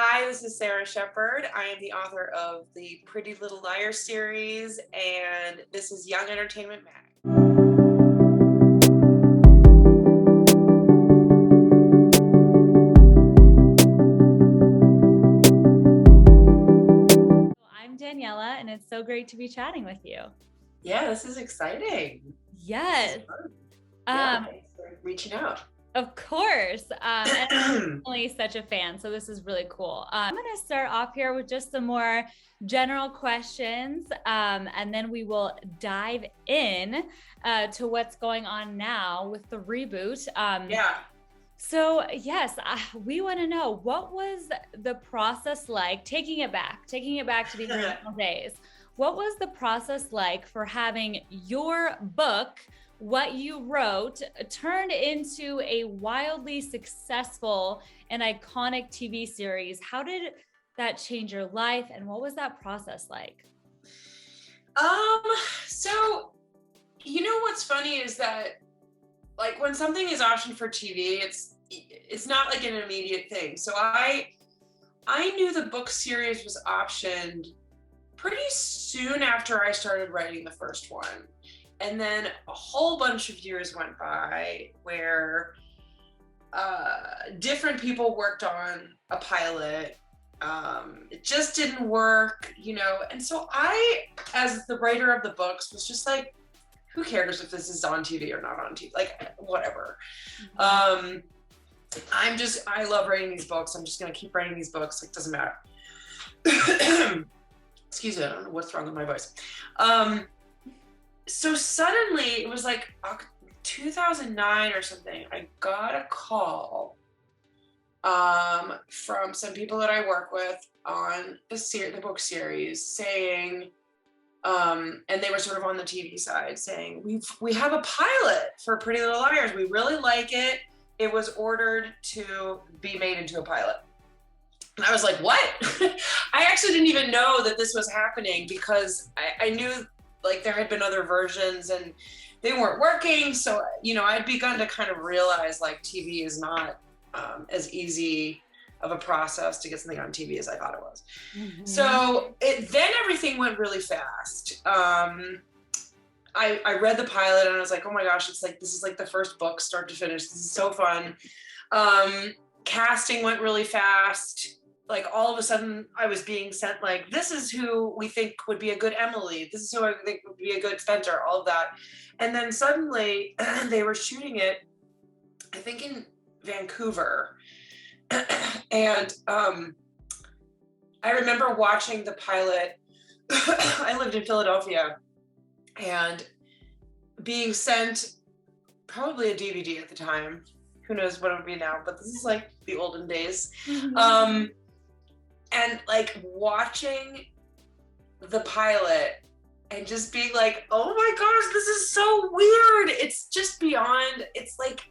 Hi, this is Sara Shepard. I am the author of the Pretty Little Liars series, and this is Young Entertainment Mag. I'm Daniela, and it's so great to be chatting with you. Yeah, this is exciting. Yes. Thanks for reaching out. Of course. And I'm really such a fan, so this is really cool. I'm going to start off here with just some more general questions, and then we will dive in to what's going on now with the reboot. So yes, we want to know, what was the process like, taking it back to the original days. What was the process like for having your book, what you wrote, turned into a wildly successful and iconic TV series? How did that change your life, and what was that process like? So, you know what's funny is that, like, when something is optioned for TV, it's not like an immediate thing. So I knew the book series was optioned pretty soon after I started writing the first one. And then a whole bunch of years went by where different people worked on a pilot. It just didn't work, and so I, as the writer of the books, was just like, who cares if this is on TV or not on TV? Like, whatever. Mm-hmm. I love writing these books. I'm just going to keep writing these books. Like, doesn't matter. Excuse me. I don't know what's wrong with my voice. So suddenly it was like 2009 or something. I got a call from some people that I work with on the book series saying, and they were sort of on the TV side saying, we have a pilot for Pretty Little Liars. We really like it. It was ordered to be made into a pilot. And I was like, what? I actually didn't even know that this was happening, because I knew, like, there had been other versions and they weren't working. So, I'd begun to kind of realize, like, TV is not as easy of a process to get something on TV as I thought it was. Mm-hmm. So then everything went really fast. I read the pilot and I was like, oh my gosh, this is like the first book start to finish. This is so fun. Casting went really fast. Like, all of a sudden I was being sent, like, this is who we think would be a good Emily. This is who I think would be a good Spencer, all of that. And then suddenly they were shooting it, I think, in Vancouver. And I remember watching the pilot. I lived in Philadelphia, and being sent probably a DVD at the time. Who knows what it would be now, but this is like the olden days. Mm-hmm. And like watching the pilot and just being like, oh my gosh, this is so weird. It's just beyond, it's like,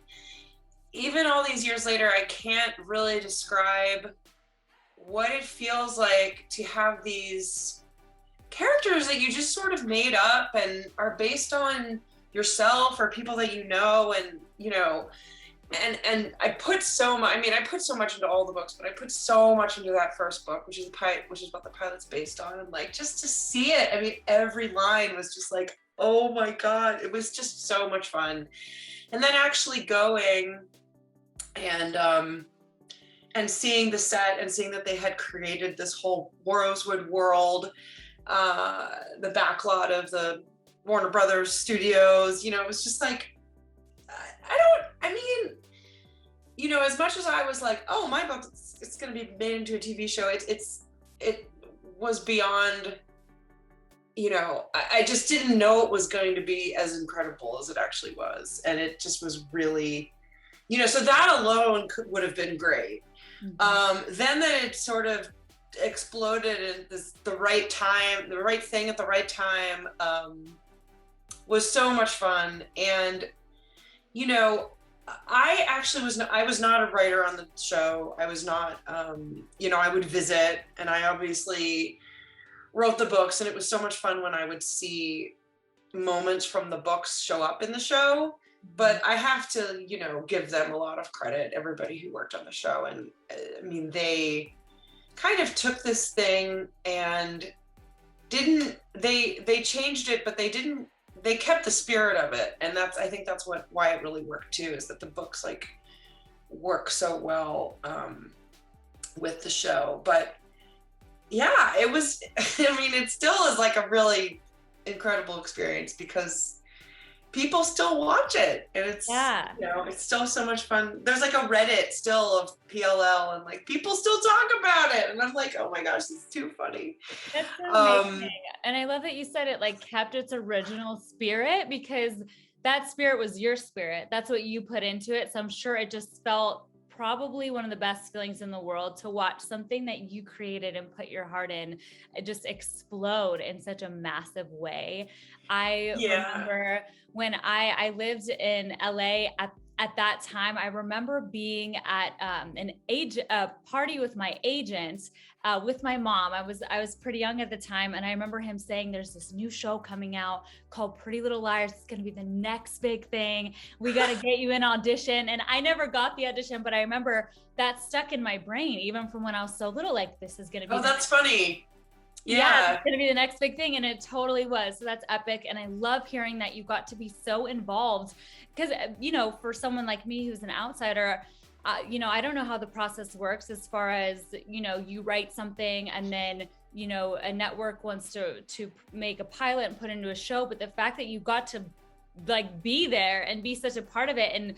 even all these years later, I can't really describe what it feels like to have these characters that you just sort of made up and are based on yourself or people that you know, and and I put so much. I mean, I put so much into all the books, but I put so much into that first book, which is what the pilot's based on. And like, just to see it, I mean, every line was just like, oh my God, it was just so much fun. And then actually going and seeing the set and seeing that they had created this whole Rosewood world, the backlot of the Warner Brothers studios, it was just like, as much as I was like, oh, my book, it's going to be made into a TV show, it was beyond, I just didn't know it was going to be as incredible as it actually was. And it just was really, so that alone would have been great. Mm-hmm. Then that it sort of exploded in the right time, the right thing at the right time, was so much fun. And, I was not a writer on the show. I was not, I would visit, and I obviously wrote the books, and it was so much fun when I would see moments from the books show up in the show. But I have to, give them a lot of credit, everybody who worked on the show. And I mean, they kind of took this thing and they changed it, but they kept the spirit of it. And I think that's why it really worked too, is that the books like work so well with the show. But yeah, it was, I mean, it still is like a really incredible experience because people still watch it, and it's, you know, it's still so much fun. There's like a Reddit still of PLL, and like people still talk about it, and I'm like, oh my gosh, this is too funny. That's amazing. And I love that you said it like kept its original spirit, because that spirit was your spirit. That's what you put into it. So I'm sure it just felt probably one of the best feelings in the world to watch something that you created and put your heart in just explode in such a massive way. I remember when I lived in LA at that time, I remember being at a party with my agent, with my mom. I was pretty young at the time, and I remember him saying, "There's this new show coming out called Pretty Little Liars. It's going to be the next big thing. We got to get you an audition." And I never got the audition, but I remember that stuck in my brain, even from when I was so little. Like, this is going to be. Oh, that's funny. Yeah, it's going to be the next big thing. And it totally was. So that's epic. And I love hearing that you got to be so involved, because, you know, for someone like me who's an outsider, you know, I don't know how the process works as far as, you know, you write something and then, you know, a network wants to make a pilot and put into a show. But the fact that you got to like be there and be such a part of it, and,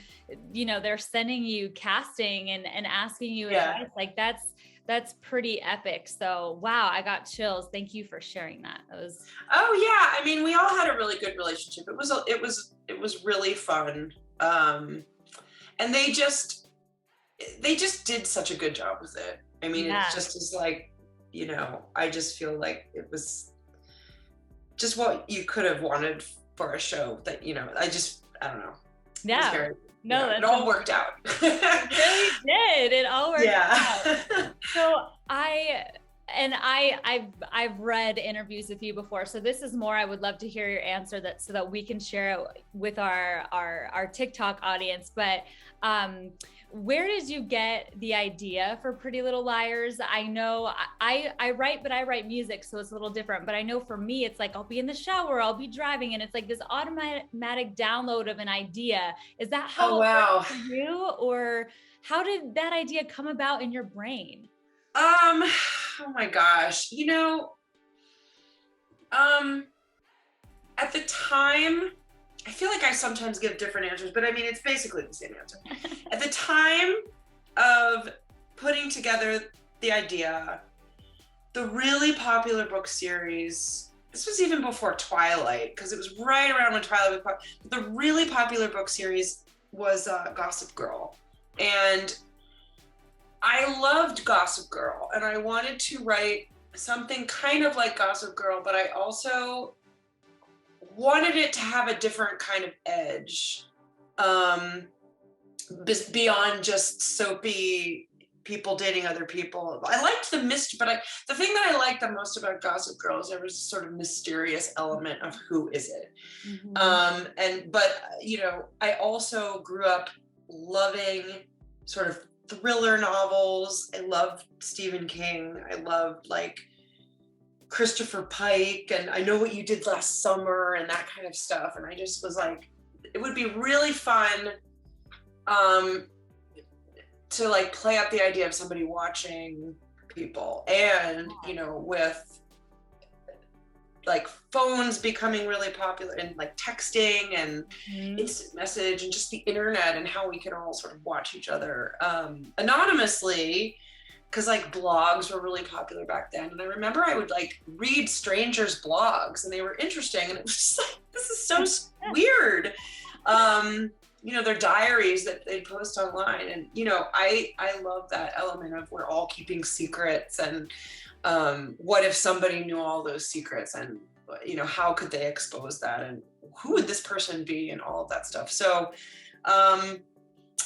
you know, they're sending you casting and asking you advice, like that's pretty epic. So, wow, I got chills. Thank you for sharing that. It was. Oh yeah, I mean, we all had a really good relationship. It was really fun, and they just did such a good job with it. I mean, it just is like, you know, I just feel like it was just what you could have wanted for a show that, you know, I don't know. Yeah. No, it all worked out. It really did. It all worked out. So I've read interviews with you before. So this is more, I would love to hear your answer so that we can share it with our TikTok audience. But where did you get the idea for Pretty Little Liars? I know I write, but I write music, so it's a little different. But I know for me, it's like I'll be in the shower, I'll be driving, and it's like this automatic download of an idea. Is that how it works for you, or how did that idea come about in your brain? Oh my gosh, you know, at the time, I feel like I sometimes give different answers, but I mean, it's basically the same answer. At the time of putting together the idea, the really popular book series, this was even before Twilight, because it was right around when Twilight was popular. The really popular book series was Gossip Girl. And I loved Gossip Girl, and I wanted to write something kind of like Gossip Girl, but I also wanted it to have a different kind of edge, beyond just soapy people dating other people. I liked the mystery, but the thing that I liked the most about Gossip Girl is there was a sort of mysterious element of who is it. Mm-hmm. But you know, I also grew up loving sort of thriller novels. I loved Stephen King. I loved like Christopher Pike, and I Know What You Did Last Summer, and that kind of stuff. And I just was like, it would be really fun to like play up the idea of somebody watching people, and you know, with like phones becoming really popular, and like texting and instant message, and just the internet, and how we can all sort of watch each other anonymously, because like blogs were really popular back then. And I remember I would like read strangers' blogs, and they were interesting, and it was just like, this is so weird. You know, their diaries that they'd post online. And, you know, I love that element of we're all keeping secrets, and what if somebody knew all those secrets, and, you know, how could they expose that, and who would this person be, and all of that stuff. So,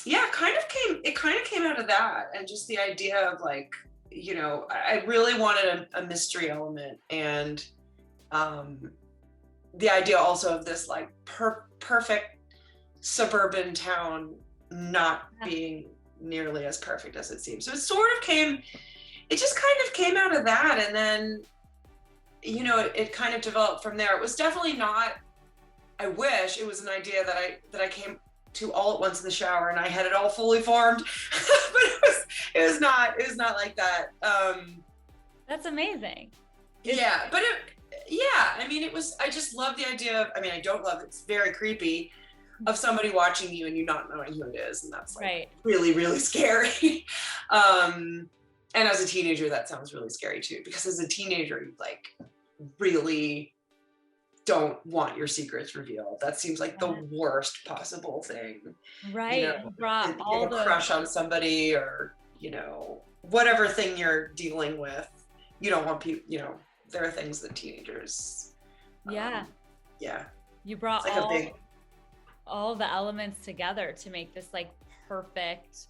yeah, it kind of came out of that, and just the idea of like, you know, I really wanted a mystery element, and the idea also of this like perfect suburban town not being nearly as perfect as it seems. So it sort of came it just kind of came out of that. And then, you know, it kind of developed from there. It was definitely not, I wish it was an idea that I came to all at once in the shower and I had it all fully formed, but it was not like that. That's amazing. Yeah, but I mean, I just love the idea of, I mean, I don't love it, it's very creepy, of somebody watching you and you not knowing who it is. And that's like really, really scary. And as a teenager, that sounds really scary too, because as a teenager, you like really don't want your secrets revealed. That seems like the worst possible thing. Right. You know, brought all the crush on somebody, or, you know, whatever thing you're dealing with. You don't want people, you know, there are things that teenagers. You brought like all the elements together to make this like perfect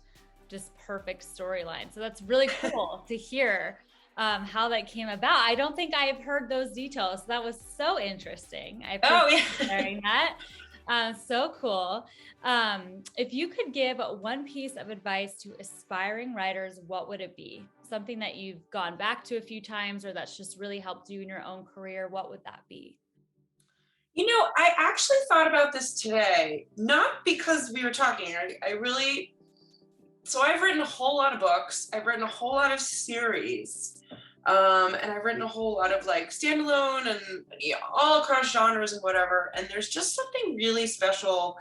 storyline. So that's really cool to hear how that came about. I don't think I have heard those details. That was so interesting. I appreciate sharing that. So cool. If you could give one piece of advice to aspiring writers, what would it be? Something that you've gone back to a few times or that's just really helped you in your own career, what would that be? You know, I actually thought about this today, not because we were talking. So I've written a whole lot of books. I've written a whole lot of series. And I've written a whole lot of like standalone and all across genres and whatever. And there's just something really special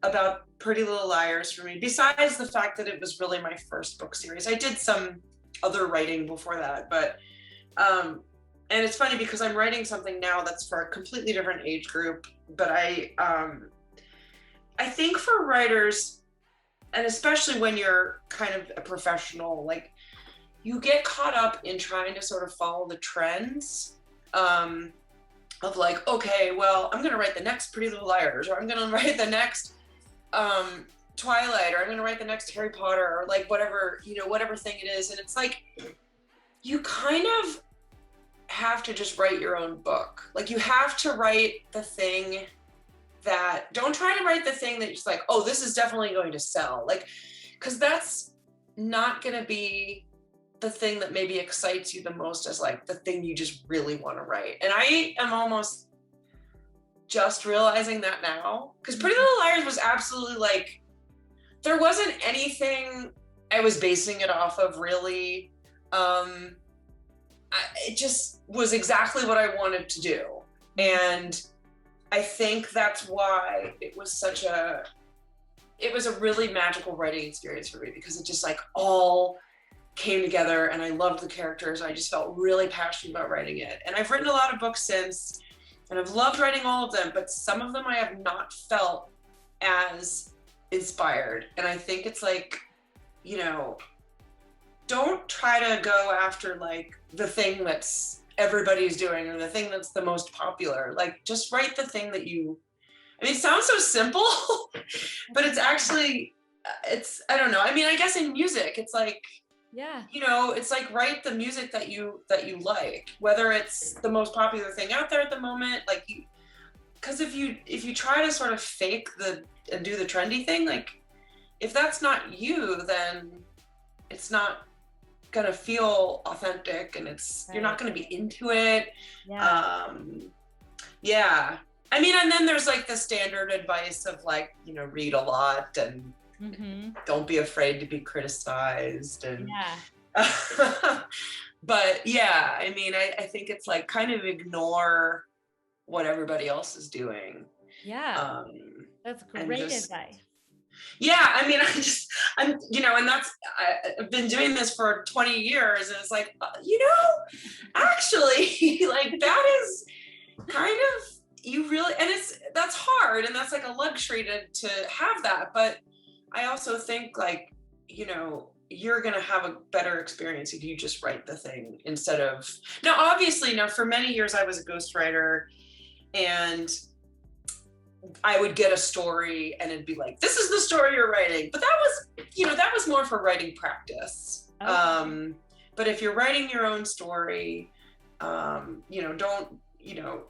about Pretty Little Liars for me, besides the fact that it was really my first book series. I did some other writing before that, but and it's funny because I'm writing something now that's for a completely different age group. But I think for writers, and especially when you're kind of a professional, like you get caught up in trying to sort of follow the trends of like, okay, well, I'm going to write the next Pretty Little Liars, or I'm going to write the next Twilight, or I'm going to write the next Harry Potter, or like whatever, you know, whatever thing it is. And it's like, you kind of have to just write your own book. Like you have to write the thing that, don't try to write the thing that you're just like, oh, this is definitely going to sell. Like, because that's not going to be the thing that maybe excites you the most, as like the thing you just really want to write. And I am almost just realizing that now, because Pretty Little Liars was absolutely like, there wasn't anything I was basing it off of really. It just was exactly what I wanted to do. And I think that's why it was a really magical writing experience for me, because it just like all came together and I loved the characters. I just felt really passionate about writing it. And I've written a lot of books since, and I've loved writing all of them, but some of them I have not felt as inspired. And I think it's like, you know, don't try to go after like the thing that's everybody's doing or the thing that's the most popular. Like just write the thing that you, I mean, it sounds so simple, but it's actually, I don't know. I mean, I guess in music, it's like, you know, it's like write the music that you like, whether it's the most popular thing out there at the moment, like because if you try to sort of fake and do the trendy thing, like if that's not you, then it's not gonna feel authentic, and you're not gonna be into it. I mean, and then there's like the standard advice of like, you know, read a lot and don't be afraid to be criticized, and but yeah, I mean, I think it's like kind of ignore what everybody else is doing. That's great advice. I mean, I'm, you know, and I've been doing this for 20 years, and it's like, you know, actually, like that is kind of, you really, and that's hard, and that's like a luxury to have that. But I also think like, you know, you're going to have a better experience if you just write the thing instead of, now, obviously, for many years I was a ghostwriter, and I would get a story and it'd be like, this is the story you're writing. But that was, you know, that was more for writing practice. But if you're writing your own story, you know, don't, you know,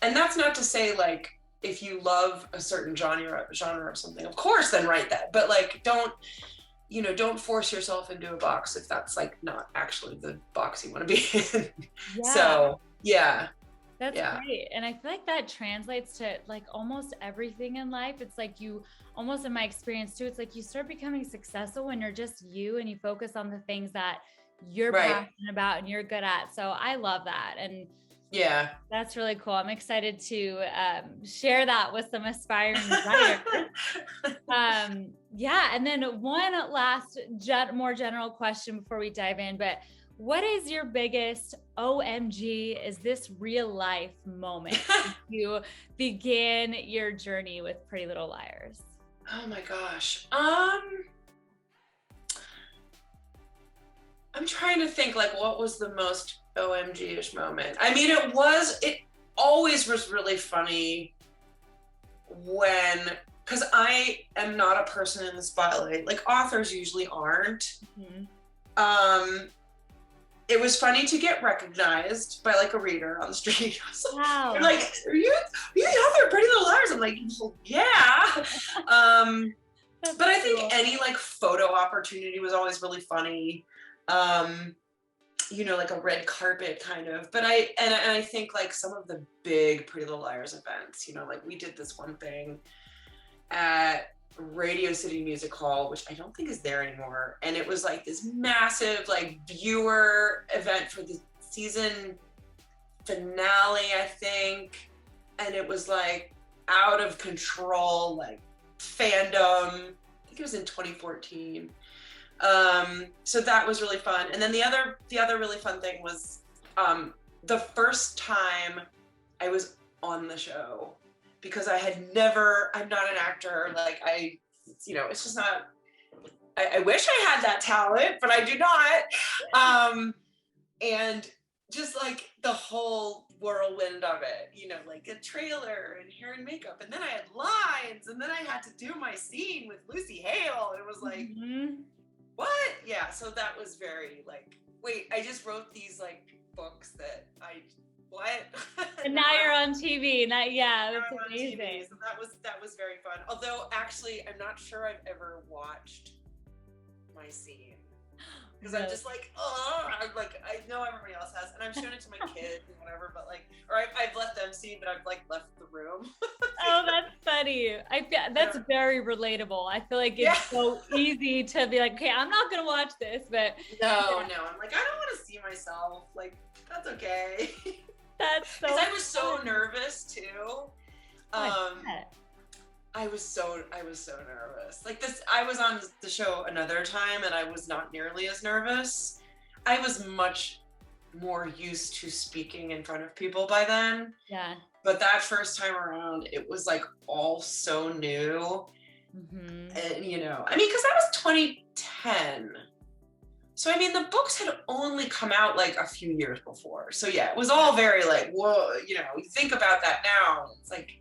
and that's not to say like, if you love a certain genre or something, of course, then write that. But like, don't, don't force yourself into a box if that's like not actually the box you want to be in. Yeah. So yeah. That's great. And I feel like that translates to like almost everything in life. It's like you almost, in my experience too, it's like you start becoming successful when you're just you and you focus on the things that you're passionate about and you're good at. So I love that. And yeah, that's really cool. I'm excited to share that with some aspiring writers. Yeah. And then one last more general question before we dive in, but what is your biggest OMG, is this real life moment as you begin your journey with Pretty Little Liars? Oh my gosh. I'm trying to think like what was the most OMG-ish moment. I mean, it always was really funny because I am not a person in the spotlight. Like authors usually aren't. Mm-hmm. It was funny to get recognized by like a reader on the street. Wow. They're like, are you the author of Pretty Little Liars? I'm like, well, yeah. But I think any like photo opportunity was always really funny. Like a red carpet kind of, but I think like some of the big Pretty Little Liars events, like we did this one thing at Radio City Music Hall, which I don't think is there anymore. And it was like this massive like viewer event for the season finale, I think. And it was like out of control, like fandom. I think it was in 2014. So that was really fun. And then the other really fun thing was the first time I was on the show, because I'm not an actor. Like it's just not, I wish I had that talent, but I do not. And just like the whole whirlwind of it, like a trailer and hair and makeup. And then I had lines, and then I had to do my scene with Lucy Hale. And it was like, what? Yeah. So that was very like, wait, I just wrote these like books that what? And now you're on TV. That's amazing. TV, so that was very fun. Although actually, I'm not sure I've ever watched my scene, because I'm just like, I know everybody else has, and I'm showing it to my kids and whatever. But like, or I've let them see, but I've like left the room. Oh, that's funny. That's very relatable. I feel like it's so easy to be like, okay, I'm not gonna watch this, but no, I'm like, I don't want to see myself. Like, that's okay. That's so. Because I was so nervous too. I was so nervous. Like this, I was on the show another time, and I was not nearly as nervous. I was much more used to speaking in front of people by then. Yeah. But that first time around, it was like all so new. Mm-hmm. And I mean, because that was 2010. So, I mean, the books had only come out like a few years before. So yeah, it was all very like, whoa, you think about that now. It's like,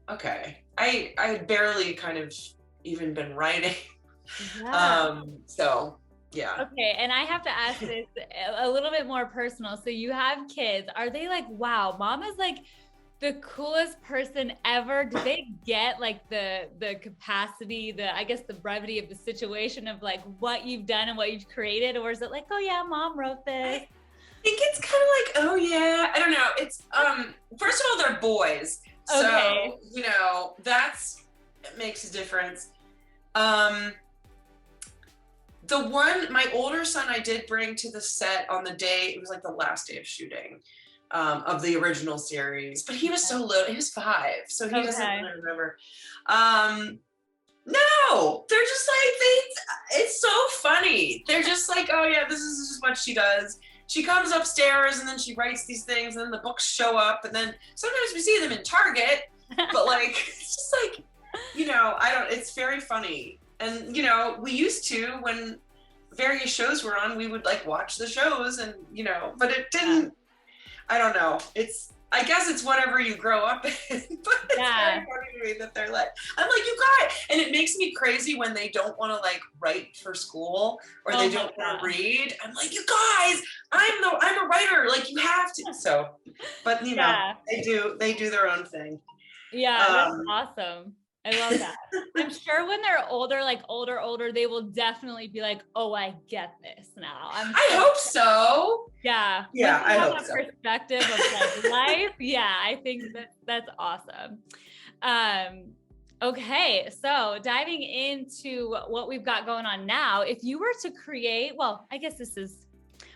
okay, I had barely kind of even been writing. Yeah. So yeah. Okay. And I have to ask this a little bit more personal. So you have kids. Are they like, wow, mom is like the coolest person ever? Do they get like the capacity, I guess the brevity of the situation of like what you've done and what you've created? Or is it like, oh yeah, mom wrote this? I think it's kind of like, oh yeah, I don't know. It's, first of all, they're boys. Okay. So, it makes a difference. My older son, I did bring to the set on the day, it was like the last day of shooting of the original series, but he was so little, he was 5, so he doesn't really remember. No, they're just like, it's so funny. They're just like, oh yeah, this is just what she does. She comes upstairs and then she writes these things, and then the books show up, and then sometimes we see them in Target, but like, it's just like, it's very funny. And, we used to, when various shows were on, we would like watch the shows and, but it didn't, I don't know. I guess it's whatever you grow up in, but it's very funny to me that they're like, I'm like, you got it. And it makes me crazy when they don't want to like write for school, or they don't want to read. I'm like, you guys, I'm a writer. Like, you have to. So, but they do their own thing. Yeah, that's awesome. I love that. I'm sure when they're older, like older, they will definitely be like, oh, I get this now. I hope so. Yeah. Yeah, I hope that so. Perspective of like life. Yeah, I think that's awesome. Okay, so diving into what we've got going on now, if you were to create, well, I guess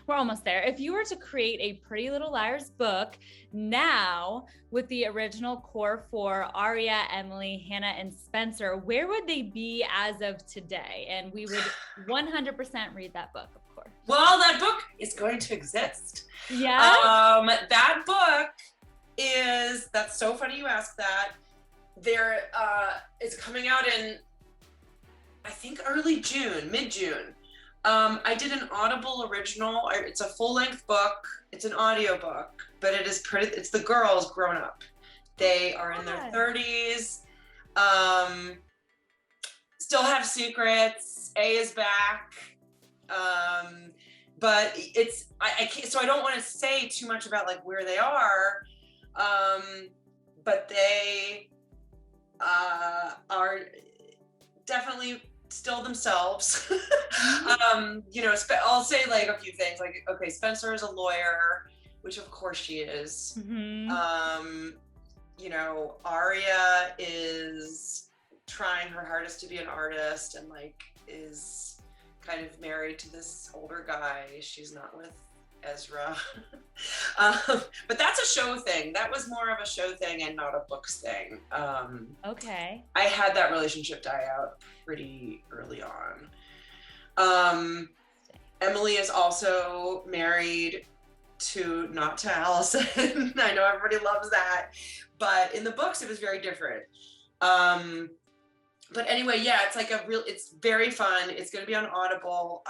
we're almost there. If you were to create a Pretty Little Liars book now with the original core four, Aria, Emily, Hannah, and Spencer, where would they be as of today? And we would 100% read that book, of course. Well, that book is going to exist. Yeah. That book that's so funny you ask that. It's coming out in, I think, early June, mid-June. I did an Audible original. It's a full-length book. It's an audiobook, but it's the girls grown up. They are in their 30s, still have secrets. A is back. But I can't, so I don't want to say too much about like where they are. But they are definitely still themselves. I'll say like a few things, like, okay, Spencer is a lawyer, which of course she is. Mm-hmm. Aria is trying her hardest to be an artist and like is kind of married to this older guy. She's not with Ezra. But that's a show thing. That was more of a show thing and not a books thing. Okay. I had that relationship die out pretty early on. Emily is also married not to Allison. I know everybody loves that, but in the books it was very different. But anyway, yeah, it's like it's very fun. It's going to be on Audible.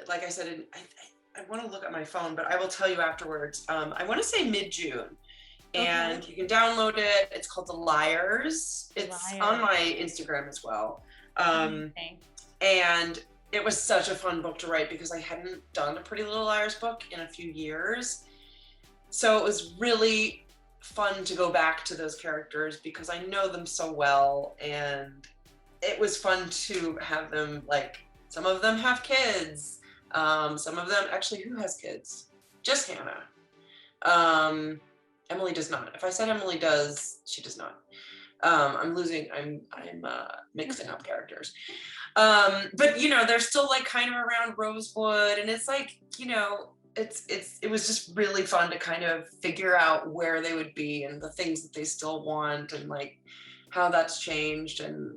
Like I said, I want to look at my phone, but I will tell you afterwards. I want to say mid-June, and you can download it. It's called The Liars. It's on my Instagram as well. And it was such a fun book to write because I hadn't done a Pretty Little Liars book in a few years. So it was really fun to go back to those characters because I know them so well, and it was fun to have them, like, some of them have kids. Some of them, actually, who has kids? Just Hannah. Emily does not. If I said Emily does, she does not. I'm mixing up characters. But they're still like kind of around Rosewood, and it's like, it was just really fun to kind of figure out where they would be and the things that they still want and like how that's changed and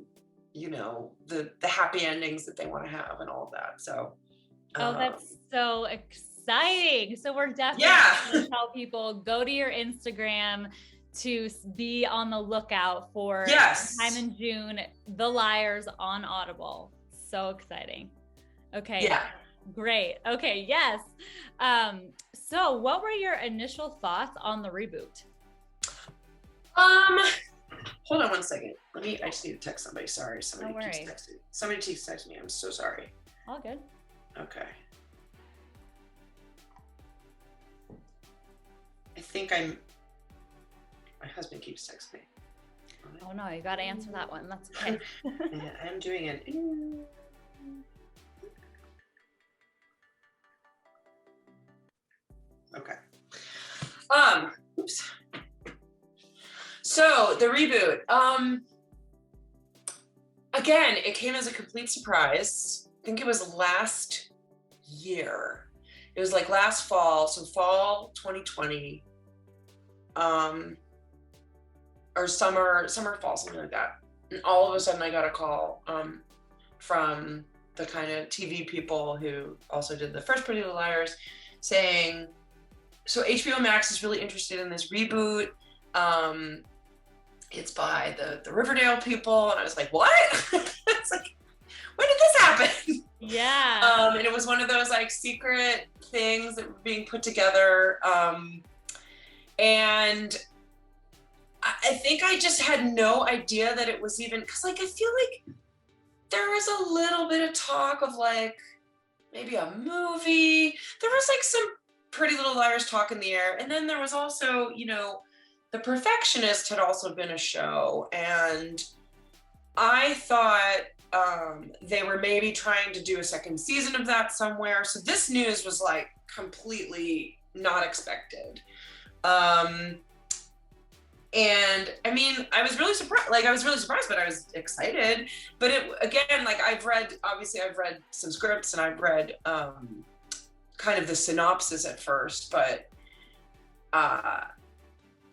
the happy endings that they want to have and all of that. So that's so exciting. So we're definitely going to tell people, go to your Instagram to be on the lookout for time in June, The Liars on Audible. So exciting. Okay. Yeah. Great. Okay. Yes. So what were your initial thoughts on the reboot? Hold on one second. I just need to text somebody. Sorry. Somebody keeps texting me. I'm so sorry. All good. Okay. I think my husband keeps texting me. Oh no, you got to answer that one. That's okay. Yeah, I'm doing it. Okay. Oops. So the reboot. Again, it came as a complete surprise. I think it was last year. It was like last fall, so fall 2020. Or summer, fall, something like that. And all of a sudden I got a call from the kind of TV people who also did the first Pretty Little Liars saying, so HBO Max is really interested in this reboot. It's by the Riverdale people. And I was like, what? It's like, when did this happen? Yeah. And it was one of those like secret things that were being put together. And I think I just had no idea that it was even, because like I feel like there was a little bit of talk of like maybe a movie. There was like some Pretty Little Liars talk in the air. And then there was also, The Perfectionist had also been a show, and I thought they were maybe trying to do a second season of that somewhere. So this news was like completely not expected. And I mean, I was really surprised, but I was excited. But it, again, like I've read some scripts, and I've read kind of the synopsis at first, but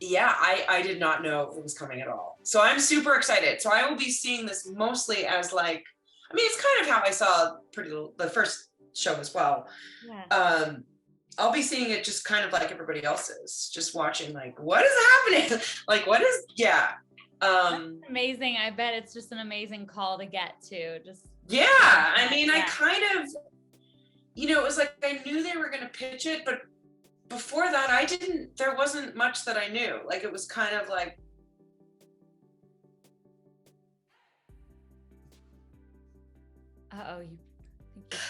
yeah, I did not know it was coming at all. So I'm super excited. So I will be seeing this mostly as like, I mean, it's kind of how I saw the first show as well. Yeah. I'll be seeing it just kind of like everybody else's, just watching like, what is happening? Like, what is, yeah. That's amazing. I bet it's just an amazing call to get to. Just yeah, I mean, yeah. I kind of, it was like I knew they were going to pitch it, but before that, there wasn't much that I knew. Like, it was kind of like,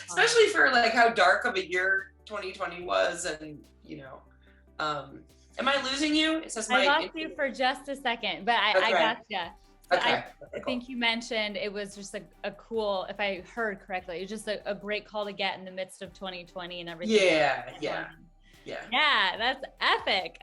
especially for like how dark of a year 2020 was, and am I losing you? It says I lost you for just a second, but I gotcha. So okay. I think you mentioned it was just a cool, if I heard correctly, it was just a great call to get in the midst of 2020 and everything. Yeah, that's epic.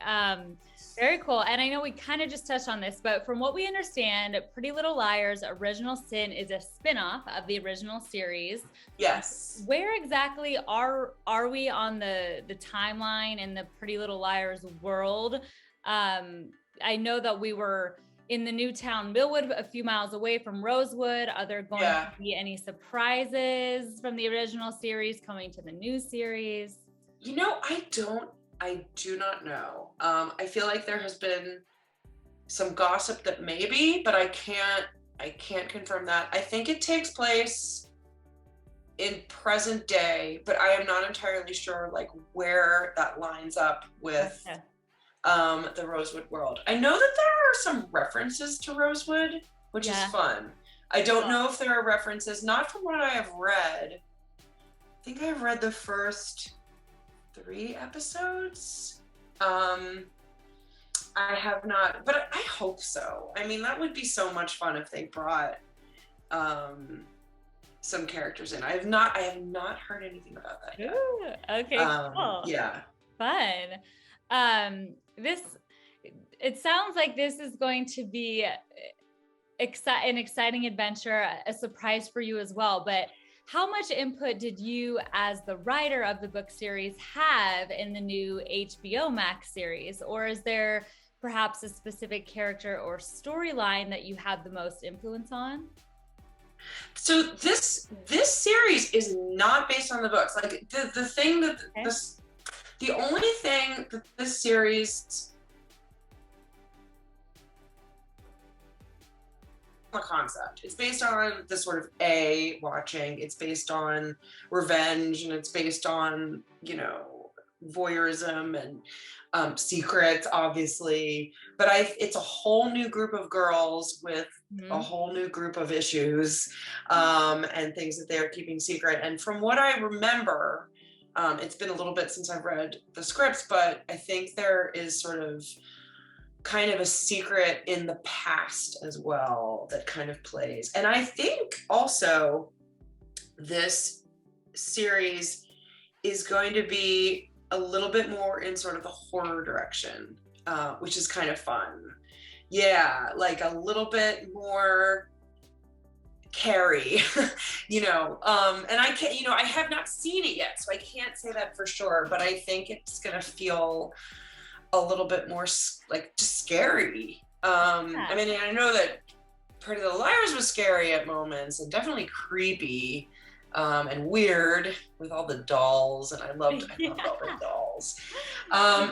Very cool. And I know we kind of just touched on this, but from what we understand, Pretty Little Liars Original Sin is a spinoff of the original series. Yes. Where exactly are we on the timeline in the Pretty Little Liars world? I know that we were in the new town, Millwood, a few miles away from Rosewood. Are there going to be any surprises from the original series coming to the new series? I do not know. I feel like there has been some gossip that maybe, but I can't confirm that. I think it takes place in present day, but I am not entirely sure like where that lines up with the Rosewood world. I know that there are some references to Rosewood, which is fun. I don't know if there are references, not from what I have read. I think I've read the first 3 episodes. I have not, but I hope so. I mean, that would be so much fun if they brought some characters in. I have not heard anything about that yet. Ooh, okay, cool. Yeah. Fun. It sounds like this is going to be an exciting adventure, a surprise for you as well, but how much input did you, as the writer of the book series, have in the new HBO Max series? Or is there perhaps a specific character or storyline that you had the most influence on? So this series is not based on the books. Like the thing that the only thing that this series, a concept. It's based on the sort of watching. It's based on revenge, and it's based on voyeurism and secrets, obviously. But it's a whole new group of girls with a whole new group of issues and things that they are keeping secret. And from what I remember, it's been a little bit since I've read the scripts, but I think there is sort of kind of a secret in the past as well that kind of plays. And I think also this series is going to be a little bit more in sort of the horror direction, which is kind of fun. Yeah, like a little bit more Carrie, and I can't, I have not seen it yet, so I can't say that for sure, but I think it's going to feel a little bit more like just scary. I mean, I know that Pretty Little Liars was scary at moments and definitely creepy and weird with all the dolls, and I loved all the dolls.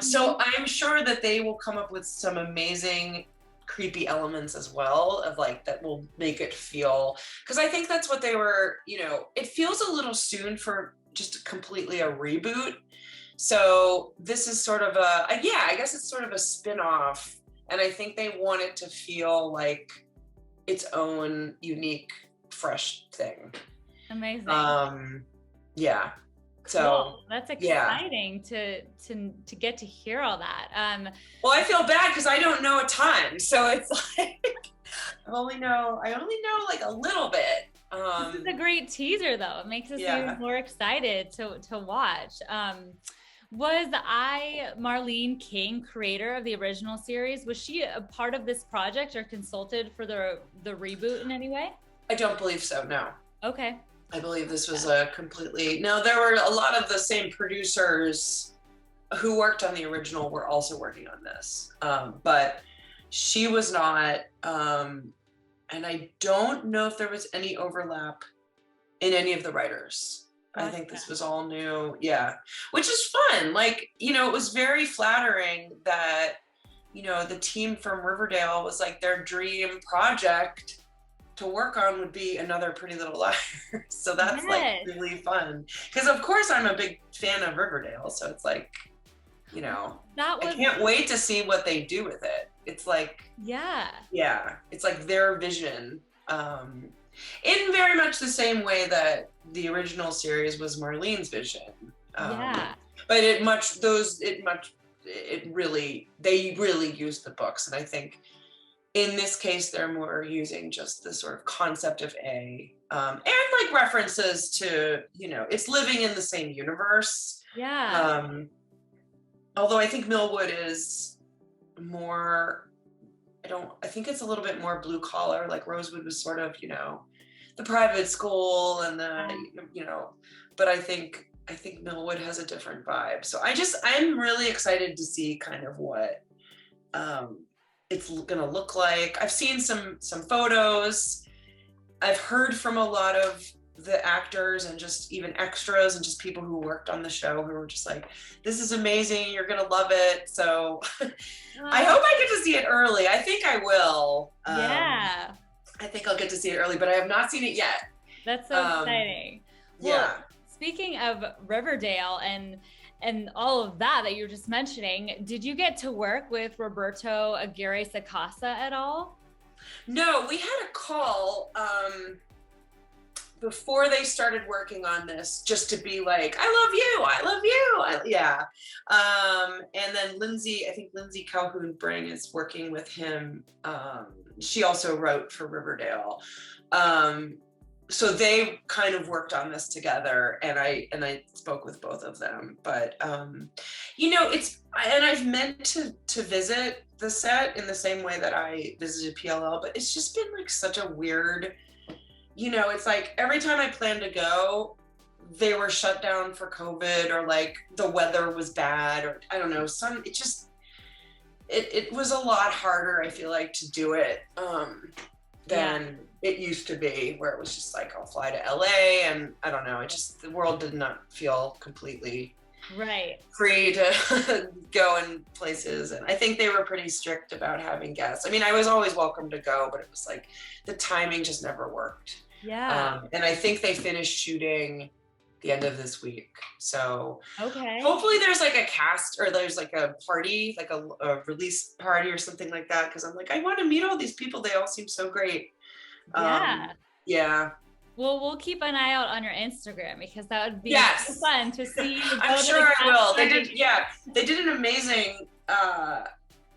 So I'm sure that they will come up with some amazing creepy elements as well of like that will make it feel, because I think that's what they were, it feels a little soon for just completely a reboot. So this is sort of I guess it's sort of a spin-off, and I think they want it to feel like its own unique, fresh thing. Amazing. Yeah. So Cool. That's yeah. exciting to get to hear all that. Well, I feel bad because I don't know a ton, so it's like I only know like a little bit. This is a great teaser, though. It makes us even more excited to watch. Was Marlene King, creator of the original series, was she a part of this project or consulted for the reboot in any way? I don't believe so, no. Okay. I believe this was a completely, no, there were a lot of the same producers who worked on the original were also working on this. But she was not, and I don't know if there was any overlap in any of the writers. Gotcha. I think this was all new. Yeah. Which is fun. Like, you know, it was very flattering that, you know, the team from Riverdale was like their dream project to work on would be another Pretty Little Liars. So that's like really fun. Because of course I'm a big fan of Riverdale. So it's like, you know, I can't wait to see what they do with it. It's like, yeah, it's like their vision. In very much the same way that the original series was Marlene's vision. But they really used the books. And I think in this case, they're more using just the sort of concept of and like references to, you know, it's living in the same universe. Yeah. Although I think Millwood is more, I think it's a little bit more blue collar, like Rosewood was sort of, you know, the private school and the, you know, but I think Millwood has a different vibe. So I'm really excited to see kind of what it's gonna look like. I've seen some photos. I've heard from a lot of the actors and just even extras and just people who worked on the show who were just like, this is amazing, you're gonna love it. So I hope I get to see it early. I think I will. I think I'll get to see it early, but I have not seen it yet. That's so exciting. Well, speaking of Riverdale and all of that you were just mentioning, did you get to work with Roberto Aguirre-Sacasa at all? No, we had a call before they started working on this, just to be like, I love you. And then I think Lindsay Calhoun Bring is working with him. She also wrote for Riverdale. So they kind of worked on this together, and I spoke with both of them. But you know, I've meant to visit the set in the same way that I visited PLL, but it's just been like such a weird, you know, it's like every time I planned to go, they were shut down for COVID, or like the weather was bad, or I don't know, it was a lot harder, I feel like, to do it than it used to be, where it was just like, I'll fly to LA, and I don't know, the world did not feel completely free to go in places. And I think they were pretty strict about having guests. I mean, I was always welcome to go, but it was like the timing just never worked. And I think they finished shooting the end of this week. So hopefully there's like a cast, or there's like a party, like a release party or something like that. Cause I'm like, I want to meet all these people. They all seem so great. Well, we'll keep an eye out on your Instagram, because that would be so fun to see. I'm sure I will. They did an amazing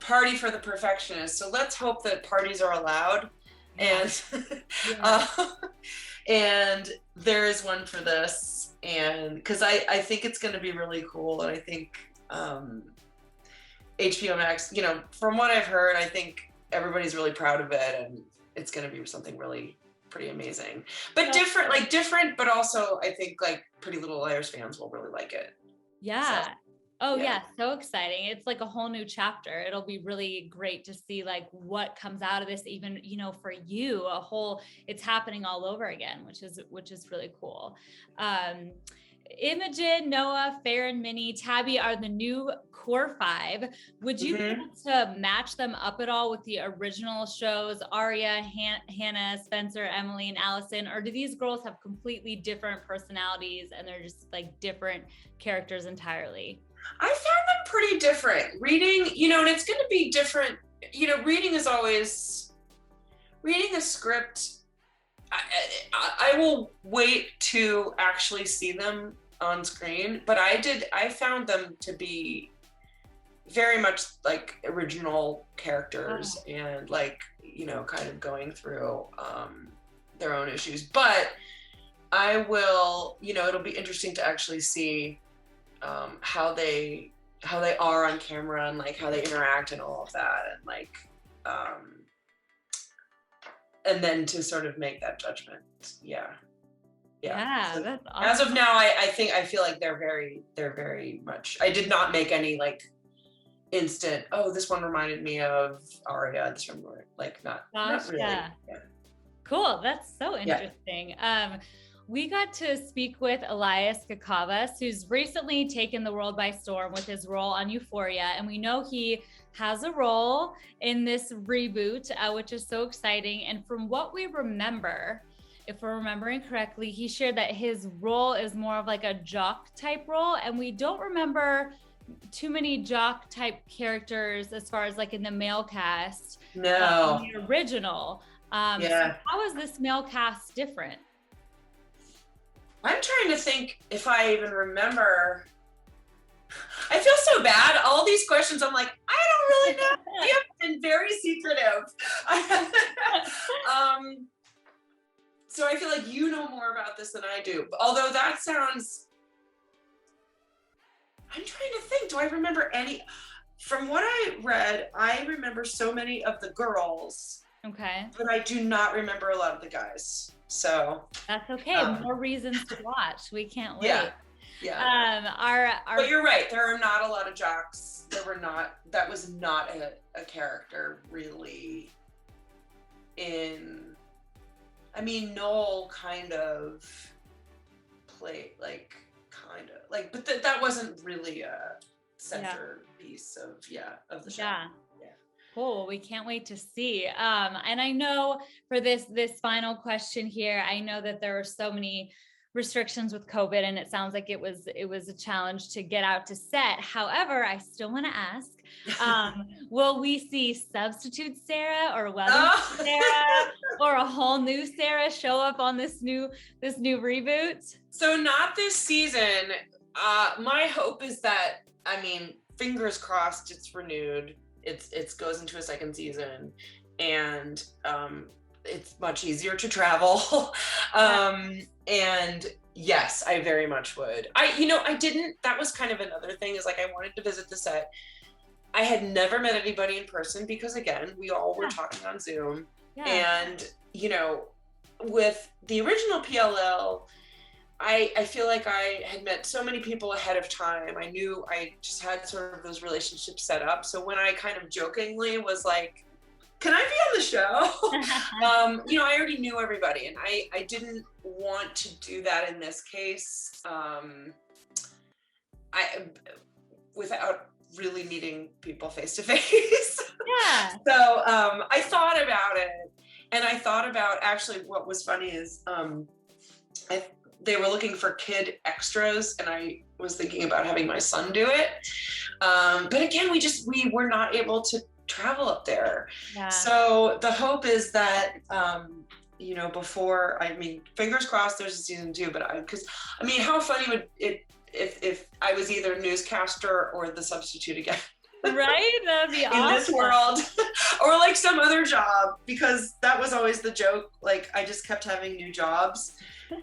party for the perfectionists. So let's hope that parties are allowed. And and there is one for this, and because I think it's going to be really cool, and I think HBO Max, you know, from what I've heard, I think everybody's really proud of it, and it's going to be something really pretty amazing, but different, but also I think like Pretty Little Liars fans will really like it. So exciting. It's like a whole new chapter. It'll be really great to see like what comes out of this, even, you know, for you, it's happening all over again, which is really cool. Imogen, Noah, Fair, and Minnie, Tabby are the new core 5. Would you be able to match them up at all with the original shows, Aria, Hannah, Spencer, Emily, and Allison? Or do these girls have completely different personalities and they're just like different characters entirely? I found them pretty different. Reading, you know, and it's going to be different. You know, reading a script. I will wait to actually see them on screen, but I found them to be very much like original characters and like, you know, kind of going through their own issues. But I will, you know, it'll be interesting to actually see how they are on camera and like how they interact and all of that, and like and then to sort of make that judgment. Yeah, So that's awesome. as of now, I feel like they're very much, I did not make any like instant, oh, this one reminded me of Aria, this one, like not really. Yeah. Cool. That's so interesting. We got to speak with Elias Kakavas, who's recently taken the world by storm with his role on Euphoria. And we know he has a role in this reboot, which is so exciting. And from what we remember, if we're remembering correctly, he shared that his role is more of like a jock type role. And we don't remember too many jock type characters as far as like in the male cast. No. In the original. So how is this male cast different? I'm trying to think if I even remember. I feel so bad. All these questions, I'm like, I don't really know. You have been very secretive. So I feel like you know more about this than I do. Although that sounds, I'm trying to think, do I remember any? From what I read, I remember so many of the girls. Okay. But I do not remember a lot of the guys. So that's okay. More reasons to watch. We can't wait. Yeah. But you're right. There are not a lot of jocks. That was not a character really in, I mean, Noel kind of played but that wasn't really a centerpiece of the show. Yeah. Cool. We can't wait to see. And I know for this final question here, I know that there are so many restrictions with COVID, and it sounds like it was a challenge to get out to set. However, I still want to ask, will we see substitute Sarah or Sarah or a whole new Sarah show up on this new reboot? So not this season. My hope is that, I mean, fingers crossed it's renewed. It goes into a second season, and it's much easier to travel. And yes, I very much would. That was kind of another thing, is like, I wanted to visit the set. I had never met anybody in person because, again, we all were talking on Zoom. And, with the original PLL, I feel like I had met so many people ahead of time. I knew I just had sort of those relationships set up. So when I kind of jokingly was like, can I be on the show? I already knew everybody, and I didn't want to do that in this case. Without really meeting people face to face. Yeah. So I thought about it, and I thought about, actually, what was funny is they were looking for kid extras, and I was thinking about having my son do it. But again, we were not able to travel up there. Yeah. So the hope is that, fingers crossed there's a season 2, but how funny would it if I was either newscaster or the substitute again. Right? That'd be awesome. In this world. Or like some other job, because that was always the joke. Like, I just kept having new jobs.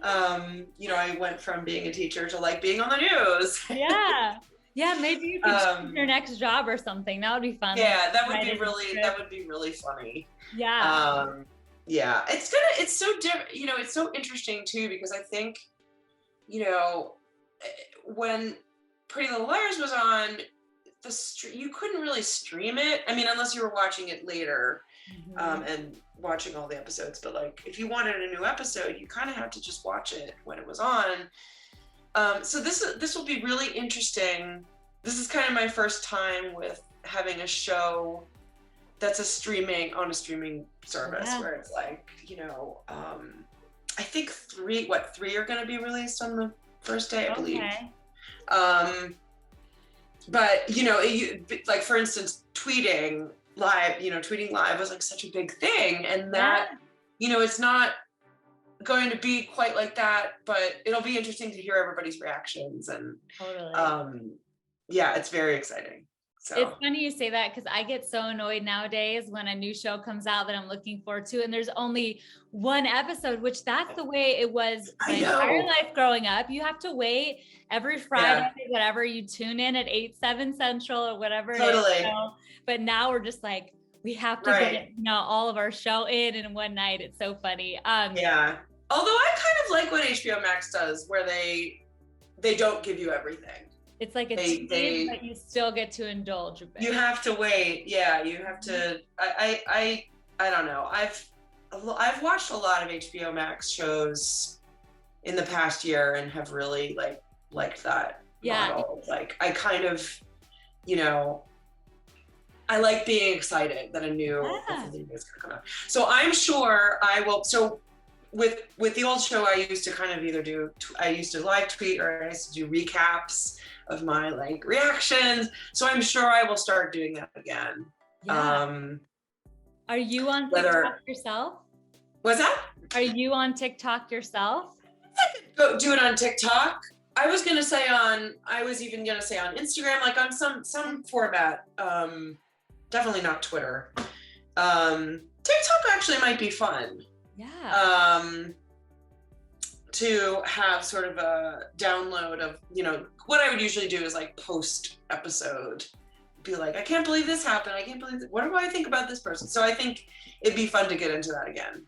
I went from being a teacher to like being on the news. Yeah, maybe you could choose your next job or something. That would be fun. Yeah, that would be really funny. Yeah. It's so different, it's so interesting too, because I think, when Pretty Little Liars was on, you couldn't really stream it. I mean, unless you were watching it later, and watching all the episodes. But like, if you wanted a new episode, you kind of had to just watch it when it was on. So this will be really interesting. This is kind of my first time with having a show that's on a streaming service, where it's like, I think three are going to be released on the first day, I believe. But like, for instance, tweeting live was like such a big thing, and that it's not going to be quite like that, but it'll be interesting to hear everybody's reactions. And Totally. yeah, it's very exciting. So It's funny you say that because I get so annoyed nowadays when a new show comes out that I'm looking forward to, and there's only one episode, which that's the way it was my entire life growing up. You have to wait every Friday, whatever, you tune in at 8/7 Central or whatever it is. But now we're just like, we have to get all of our show in one night. It's so funny. Yeah. Although I kind of like what HBO Max does, where they don't give you everything. It's like a tease, but you still get to indulge a bit. You have to wait. Yeah, you have to. I don't know. I've watched a lot of HBO Max shows in the past year and have really liked that model. Like I kind of, I like being excited that a new thing is going to come out. So I'm sure I will. So with the old show, I used to kind of I used to live tweet, or I used to do recaps of my reactions. So I'm sure I will start doing that again. Yeah. Are you on TikTok yourself? What's that? Are you on TikTok yourself? I could go do it on TikTok. I was even gonna say on Instagram, like on some format. Definitely not Twitter. TikTok actually might be fun. Yeah. To have sort of a download of, what I would usually do is post episode, be like, I can't believe this happened. I can't believe what do I think about this person? So I think it'd be fun to get into that again.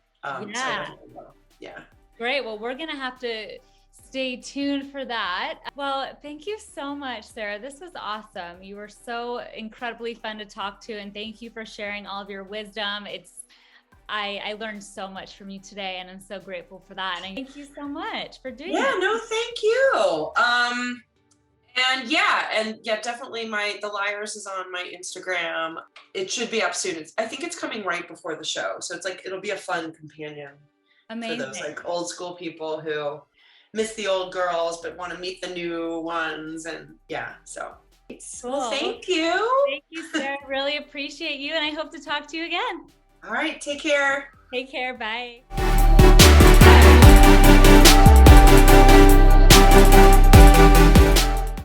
Yeah. Great. Well, we're going to have to stay tuned for that. Well, thank you so much, Sara. This was awesome. You were so incredibly fun to talk to, and thank you for sharing all of your wisdom. I learned so much from you today, and I'm so grateful for that. And thank you so much for doing that. Yeah, no, thank you. And definitely the Liars is on my Instagram. It should be up soon. I think it's coming right before the show. So it's it'll be a fun companion. Amazing. For those old school people who miss the old girls but want to meet the new ones. And so cool. Well, thank you. Thank you, Sara. Really appreciate you, and I hope to talk to you again. All right, take care. Take care. Bye.